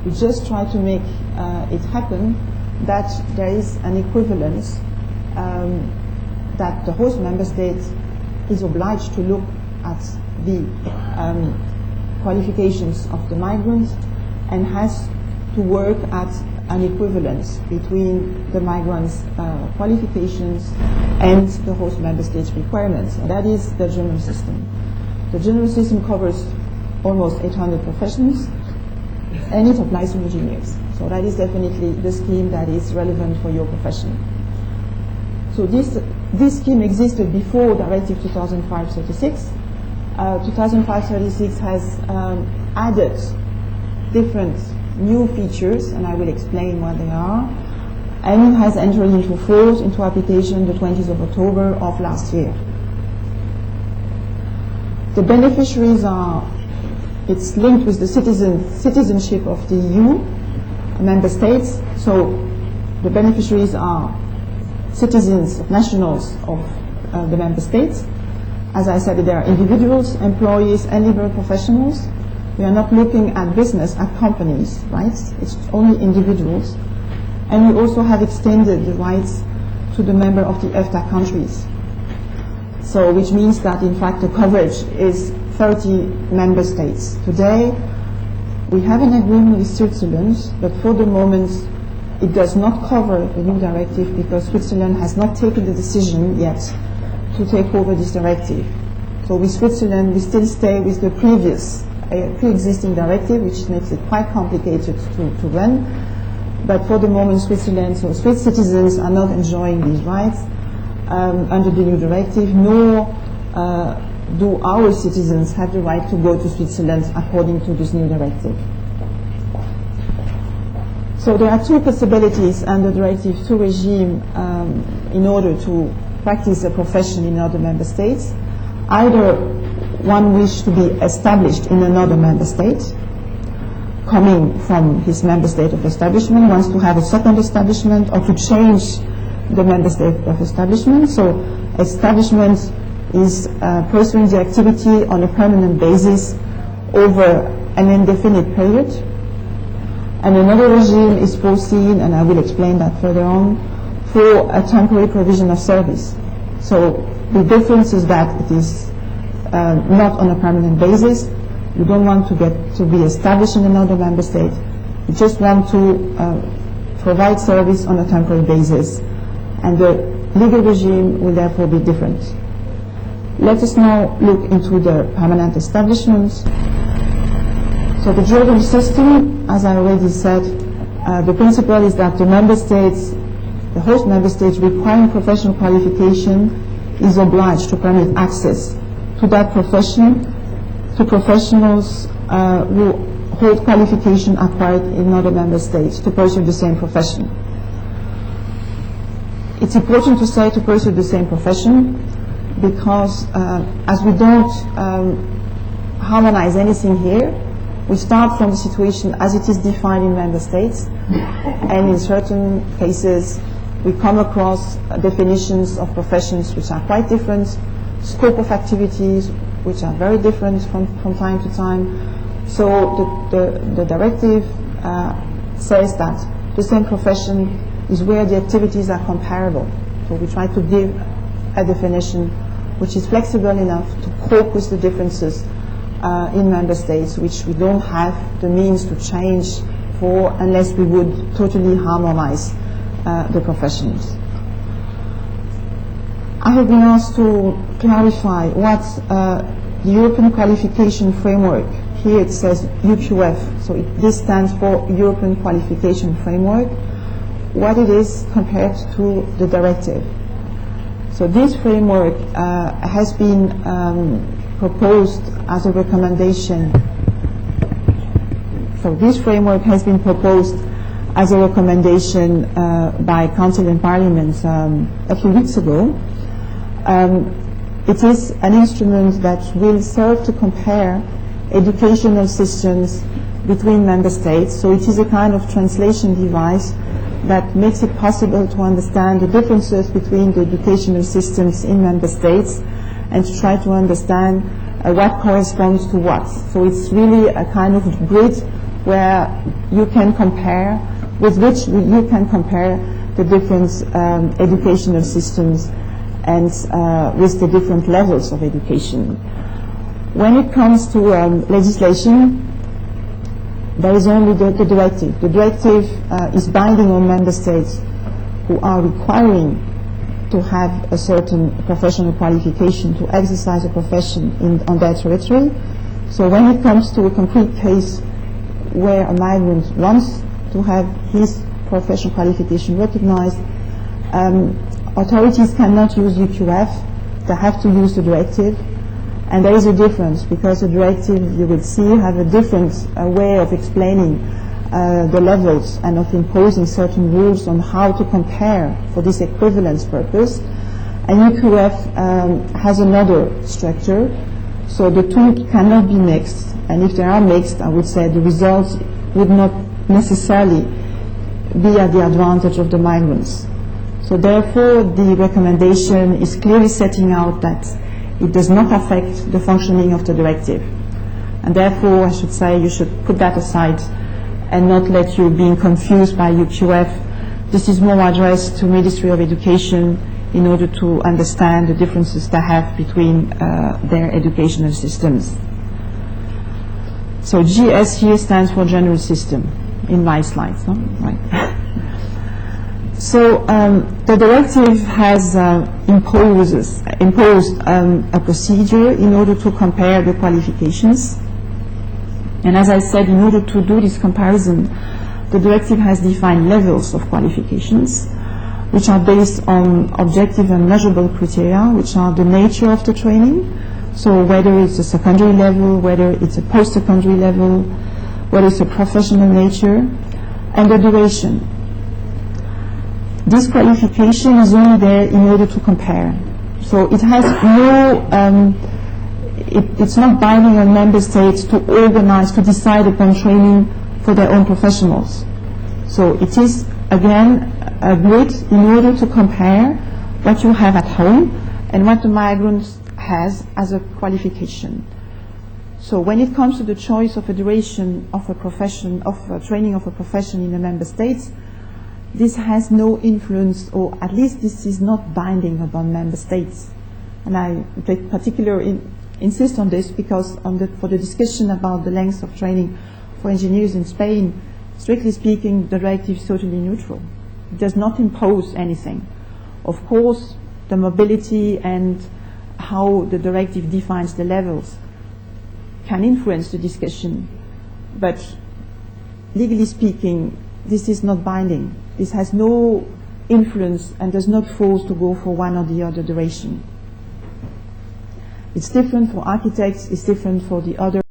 We just try to make it happen that there is an equivalence, that the host member state is obliged to look at the qualifications of the migrants and has to work at an equivalence between the migrants' qualifications and the host member state's requirements. And that is the general system. The general system covers almost 800 professions, and it applies to engineers. So that is definitely the scheme that is relevant for your profession. So this scheme existed before Directive 2005/36. 2005/36 has added different new features, and I will explain what they are. And it has entered into force, into application the 20th of October of last year. The beneficiaries are, it's linked with the citizenship of the EU member states. So the beneficiaries are citizens, nationals of the member states. As I said, there are individuals, employees, and liberal professionals. We are not looking at business, at companies, right? It's only individuals. And we also have extended the rights to the member of the EFTA countries. So, which means that in fact the coverage is 30 member states. Today, we have an agreement with Switzerland, but for the moment, it does not cover the new directive because Switzerland has not taken the decision yet to take over this directive. So with Switzerland, we still stay with the previous pre-existing directive, which makes it quite complicated to run. But for the moment, Switzerland, so Swiss citizens are not enjoying these rights under the new directive, nor do our citizens have the right to go to Switzerland according to this new directive. So there are two possibilities under Directive 2 regime in order to practice a profession in other member states. Either one wishes to be established in another member state, coming from his member state of establishment, wants to have a second establishment or to change the member state of establishment. So establishment is pursuing the activity on a permanent basis over an indefinite period. And another regime is foreseen, and I will explain that further on, for a temporary provision of service. So the difference is that it is not on a permanent basis. You don't want to get to be established in another member state. You just want to provide service on a temporary basis. And the legal regime will therefore be different. Let us now look into the permanent establishments. So the German system, as I already said, the principle is that the member states, the host member states requiring professional qualification is obliged to permit access to that profession to professionals who hold qualification acquired in other member states to pursue the same profession. It's important to say to pursue the same profession because as we don't harmonize anything here, we start from the situation as it is defined in member states, and in certain cases we come across definitions of professions which are quite different, scope of activities which are very different from time to time. So the directive says that the same profession is where the activities are comparable. So we try to give a definition which is flexible enough to cope with the differences in member states, which we don't have the means to change for unless we would totally harmonize the professions. I have been asked to clarify what the European Qualification Framework, here it says UQF, so this stands for European Qualification Framework, what it is compared to the directive. So this framework has been proposed as a recommendation. So this framework has been proposed as a recommendation by Council and Parliament a few weeks ago. It is an instrument that will serve to compare educational systems between member states. So it is a kind of translation device that makes it possible to understand the differences between the educational systems in member states and to try to understand what corresponds to what. So it's really a kind of grid where you can compare, with which you can compare the different educational systems and with the different levels of education. When it comes to legislation, there is only the directive. The directive is binding on member states who are requiring to have a certain professional qualification to exercise a profession on their territory. So when it comes to a concrete case where a migrant wants to have his professional qualification recognized, authorities cannot use UQF, they have to use the directive. And there is a difference, because the directive, you will see, have a different way of explaining the levels and of imposing certain rules on how to compare for this equivalence purpose. And UQF has another structure, so the two cannot be mixed. And if they are mixed, I would say the results would not necessarily be at the advantage of the migrants. So therefore, the recommendation is clearly setting out that it does not affect the functioning of the directive. And therefore, I should say you should put that aside and not let you being confused by UQF. This is more addressed to Ministry of Education in order to understand the differences they have between their educational systems. So GS here stands for General System in my slides, no? Right. So the directive has imposed a procedure in order to compare the qualifications. And as I said, in order to do this comparison, the directive has defined levels of qualifications, which are based on objective and measurable criteria, which are the nature of the training. So whether it's a secondary level, whether it's a post-secondary level, whether it's a professional nature, and the duration. This qualification is only there in order to compare. So it has no, it's not binding on member states to organize, to decide upon training for their own professionals. So it is, again, a grid in order to compare what you have at home and what the migrant has as a qualification. So when it comes to the choice of a duration of a profession, of a training of a profession in the member states, this has no influence, or at least this is not binding upon member states. And I particularly insist on this because for the discussion about the length of training for engineers in Spain, strictly speaking, the directive is totally neutral. It does not impose anything. Of course, the mobility and how the directive defines the levels can influence the discussion, but legally speaking, this is not binding. This has no influence and does not force to go for one or the other duration. It's different for architects, it's different for the other